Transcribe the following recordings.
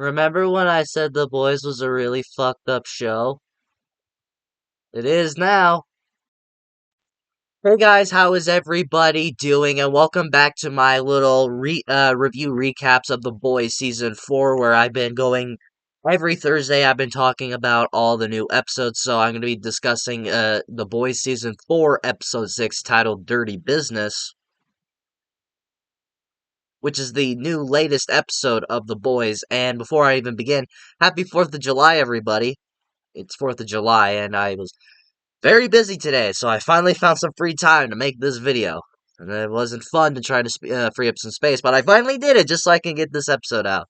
Remember when I said The Boys was a really fucked up show? It is now. Hey guys, how is everybody doing? And welcome back to my little review recaps of The Boys Season 4, where I've been going every Thursday. I've been talking about all the new episodes, so I'm going to be discussing The Boys Season 4, Episode 6, titled Dirty Business, which is the new latest episode of The Boys. And before I even begin, happy 4th of July, everybody. It's 4th of July, and I was very busy today, so I finally found some free time to make this video. And it wasn't fun to try to free up some space, but I finally did it just so I can get this episode out.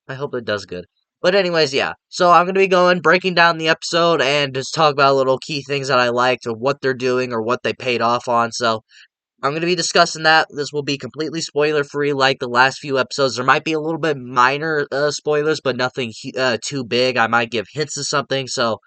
I hope it does good. But anyways, yeah. So I'm going to be breaking down the episode and just talk about little key things that I liked or what they're doing or what they paid off on. So I'm going to be discussing that. This will be completely spoiler free like the last few episodes. There might be a little bit minor spoilers, but nothing too big. I might give hints of something, so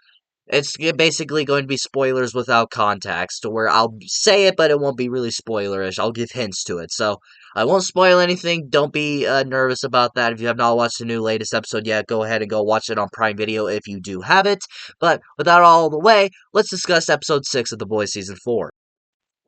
it's basically going to be spoilers without context, to where I'll say it, but it won't be really spoilerish. I'll give hints to it. So, I won't spoil anything. Don't be nervous about that. If you have not watched the new latest episode yet, go ahead and go watch it on Prime Video if you do have it. But, without all the way, let's discuss episode 6 of The Boys Season 4.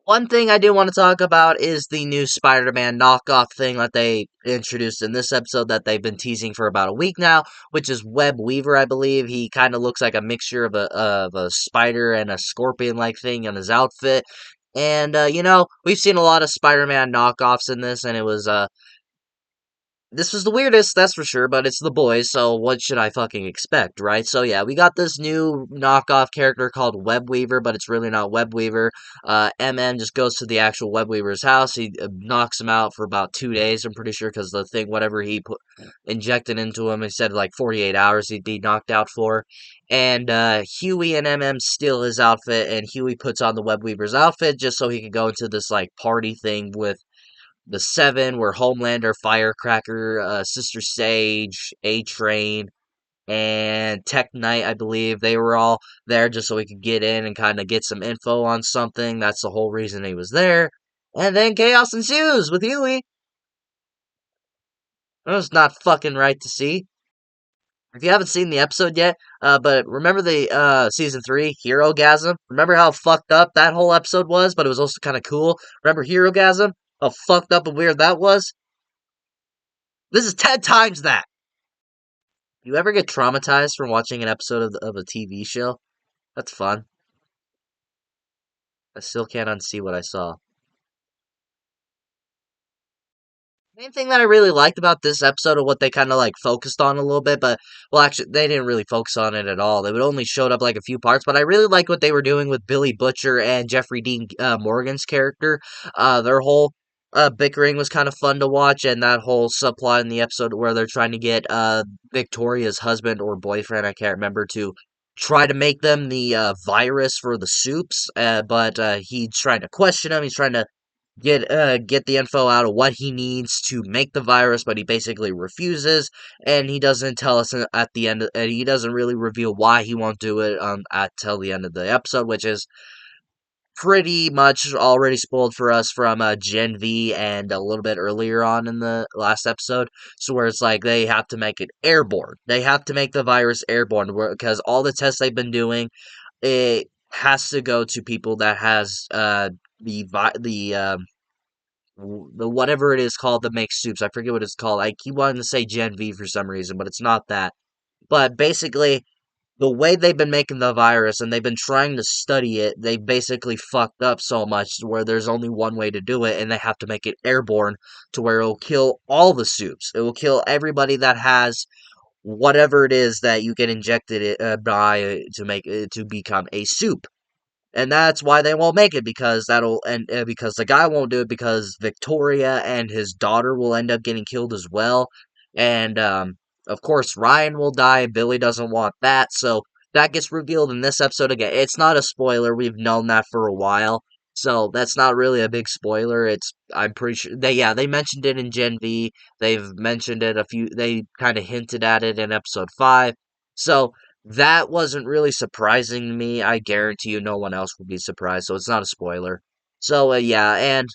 One thing I do want to talk about is the new Spider-Man knockoff thing that they introduced in this episode that they've been teasing for about a week now, which is Web Weaver, I believe. He kind of looks like a mixture of a spider and a scorpion-like thing on his outfit. And, we've seen a lot of Spider-Man knockoffs in this, and this was the weirdest, that's for sure, but it's the boys, so what should I fucking expect, right? So yeah, we got this new knockoff character called Web Weaver, but it's really not Web Weaver. MM just goes to the actual Web Weaver's house. He knocks him out for about 2 days, I'm pretty sure, because the thing, whatever he put injected into him, he said like 48 hours he'd be knocked out for. And Huey and MM steal his outfit, and Huey puts on the Web Weaver's outfit just so he could go into this like party thing with the Seven, where Homelander, Firecracker, Sister Sage, A-Train, and Tech Knight, I believe, they were all there just so he could get in and kind of get some info on something. That's the whole reason he was there. And then chaos ensues with Huey. That was not fucking right to see. If you haven't seen the episode yet, but remember the season 3 Hero Gasm? Remember how fucked up that whole episode was, but it was also kind of cool? Remember Hero Gasm? How fucked up and weird that was? This is 10 times that. You ever get traumatized from watching an episode of a TV show? That's fun. I still can't unsee what I saw. Main thing that I really liked about this episode of what they kind of like focused on a little bit, but well, actually, they didn't really focus on it at all. They would only showed up like a few parts, but I really like what they were doing with Billy Butcher and Jeffrey Dean Morgan's character. Their whole bickering was kind of fun to watch, and that whole subplot in the episode where they're trying to get Victoria's husband or boyfriend, I can't remember, to try to make them the virus for the soups, but he's trying to question him. He's trying to get the info out of what he needs to make the virus, but he basically refuses, and he doesn't tell us at the end. And he doesn't really reveal why he won't do it at till the end of the episode, which is pretty much already spoiled for us from Gen V and a little bit earlier on in the last episode. So where it's like they have to make it airborne. They have to make the virus airborne because all the tests they've been doing, it has to go to people that has the whatever it is called that makes soups. I forget what it's called. I keep wanting to say Gen V for some reason, but it's not that. But basically, the way they've been making the virus and they've been trying to study it, they basically fucked up so much to where there's only one way to do it, and they have to make it airborne to where it'll kill all the soups. It will kill everybody that has whatever it is that you get injected by to make it to become a soup. And that's why they won't make it, because because the guy won't do it, because Victoria and his daughter will end up getting killed as well. And of course Ryan will die. Billy doesn't want that, so that gets revealed in this episode again. It's not a spoiler, we've known that for a while, so that's not really a big spoiler. I'm pretty sure they mentioned it in Gen V. They've mentioned it they kind of hinted at it in episode 5. So that wasn't really surprising to me. I guarantee you no one else would be surprised, so it's not a spoiler. So, yeah, and,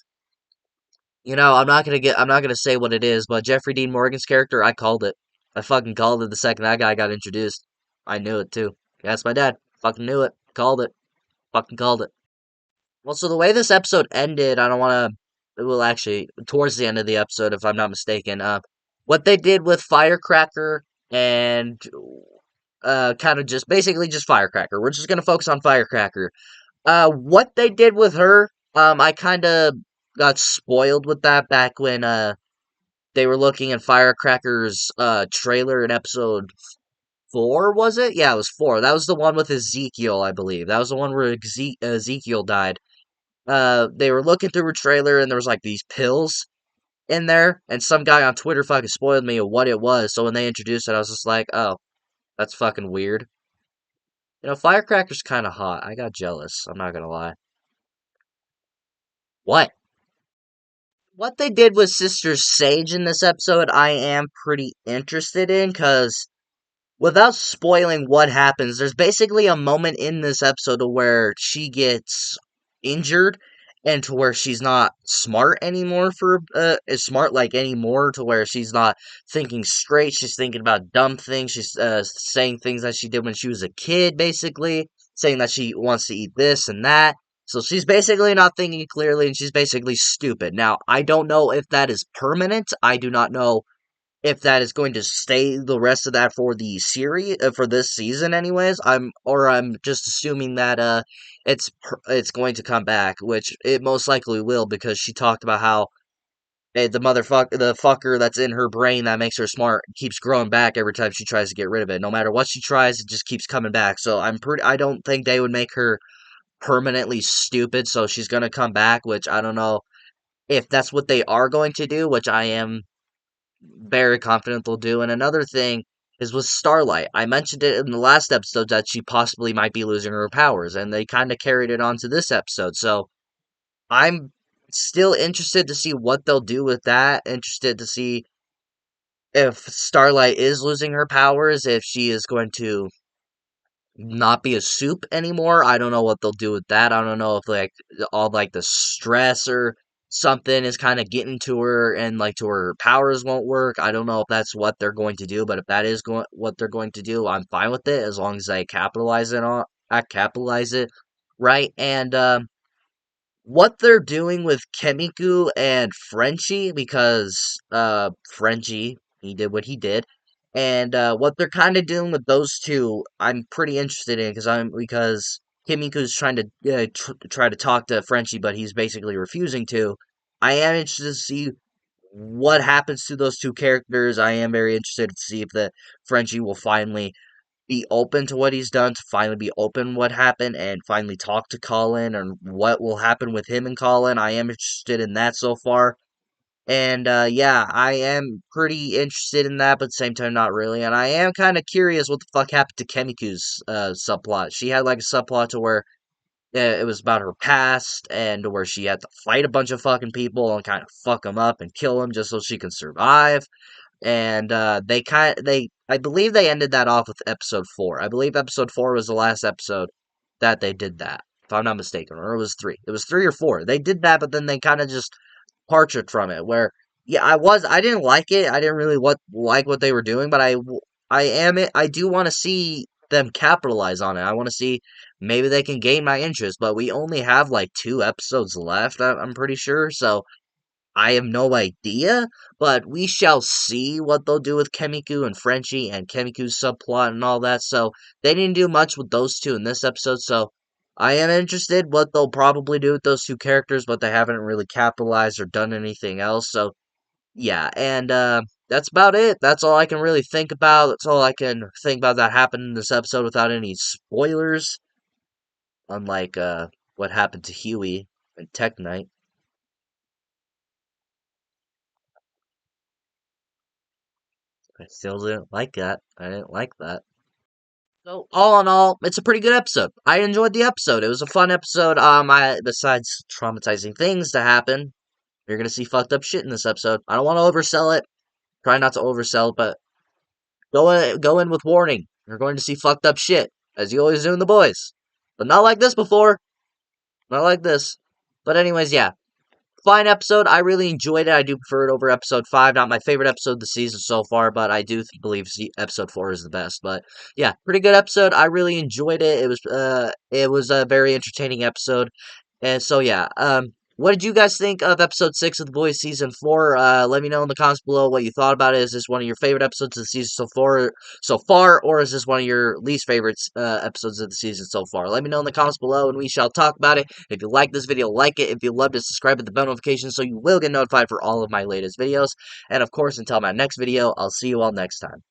I'm not gonna say what it is, but Jeffrey Dean Morgan's character, I called it. I fucking called it the second that guy got introduced. I knew it too. Yeah, that's my dad. Fucking knew it. Called it. Fucking called it. Well, so the way this episode ended, I don't want to. Well, actually, towards the end of the episode, if I'm not mistaken, what they did with Firecracker and kind of just basically just Firecracker. We're just gonna focus on Firecracker. What they did with her, I kind of got spoiled with that back when they were looking at Firecracker's trailer in episode 4, was it? Yeah, it was 4. That was the one with Ezekiel, I believe. That was the one where Ezekiel died. They were looking through her trailer and there was like these pills in there, and some guy on Twitter fucking spoiled me of what it was. So when they introduced it, I was just like, oh, that's fucking weird. Firecracker's kind of hot. I got jealous. I'm not gonna lie. What? What they did with Sister Sage in this episode, I am pretty interested in, because without spoiling what happens, there's basically a moment in this episode where she gets injured and to where she's not smart anymore for is smart like anymore, to where she's not thinking straight. She's thinking about dumb things. She's saying things that she did when she was a kid, basically saying that she wants to eat this and that. So she's basically not thinking clearly, and she's basically stupid. Now, I don't know if that is permanent. I do not know if that is going to stay the rest of that for the series, for this season anyways. I'm just assuming that it's going to come back, which it most likely will, because she talked about how the fucker that's in her brain that makes her smart keeps growing back every time she tries to get rid of it. No matter what she tries, it just keeps coming back. So I don't think they would make her permanently stupid, so she's going to come back, which I don't know if that's what they are going to do, which I am very confident they'll do. And another thing is with Starlight. I mentioned it in the last episode that she possibly might be losing her powers, and they kind of carried it on to this episode. So I'm still interested to see what they'll do with that. Interested to see if Starlight is losing her powers, if she is going to not be a soup anymore. I don't know what they'll do with that. I don't know if like all like the stress or something is kind of getting to her and like to her powers won't work. I don't know if that's what they're going to do, but if that is what they're going to do, I'm fine with it as long as they capitalize it right. And what they're doing with Kemiku and Frenchie, because Frenchie, he did what he did, and what they're kind of doing with those two, I'm pretty interested in, because Kimiku's trying to try to talk to Frenchie, but he's basically refusing to. I am interested to see what happens to those two characters. I am very interested to see if the Frenchie will finally be open to what he's done, to finally be open what happened, and finally talk to Colin, and what will happen with him and Colin. I am interested in that so far. And yeah, I am pretty interested in that, but at the same time, not really. And I am kind of curious what the fuck happened to Kemiku's subplot. She had like a subplot to where it was about her past, and where she had to fight a bunch of fucking people and kind of fuck them up and kill them just so she can survive. And I believe they ended that off with episode 4. I believe episode 4 was the last episode that they did that, if I'm not mistaken, or it was 3. It was 3 or 4. They did that, but then they kind of just departed from it. Where, yeah, I didn't like it. I didn't really like what they were doing, but I do want to see them capitalize on it. I want to see maybe they can gain my interest. But we only have like 2 episodes left. I'm pretty sure, so I have no idea, but we shall see what they'll do with Kemiku and Frenchie and Kemiku's subplot and all that. So they didn't do much with those two in this episode, so I am interested what they'll probably do with those two characters, but they haven't really capitalized or done anything else. So yeah, and that's about it. That's all I can really think about. That's all I can think about that happened in this episode without any spoilers, unlike what happened to Huey and Tech Knight. I still didn't like that. I didn't like that. So all in all, it's a pretty good episode. I enjoyed the episode. It was a fun episode. I besides traumatizing things to happen, you're gonna see fucked up shit in this episode. I don't want to oversell it. Try not to oversell it, but go in with warning. You're going to see fucked up shit, as you always do in the boys. But not like this before. Not like this. But anyways, yeah. fine episode. I really enjoyed it. I do prefer it over episode 5. Not my favorite episode of the season so far, but I do believe episode 4 is the best. But yeah, pretty good episode. I really enjoyed it. It was a very entertaining episode. And so yeah, what did you guys think of episode 6 of The Boys season 4? Let me know in the comments below what you thought about it. Is this one of your favorite episodes of the season so far, or is this one of your least favorite episodes of the season so far? Let me know in the comments below, and we shall talk about it. If you like this video, like it. If you loved it, subscribe with the bell notification so you will get notified for all of my latest videos. And of course, until my next video, I'll see you all next time.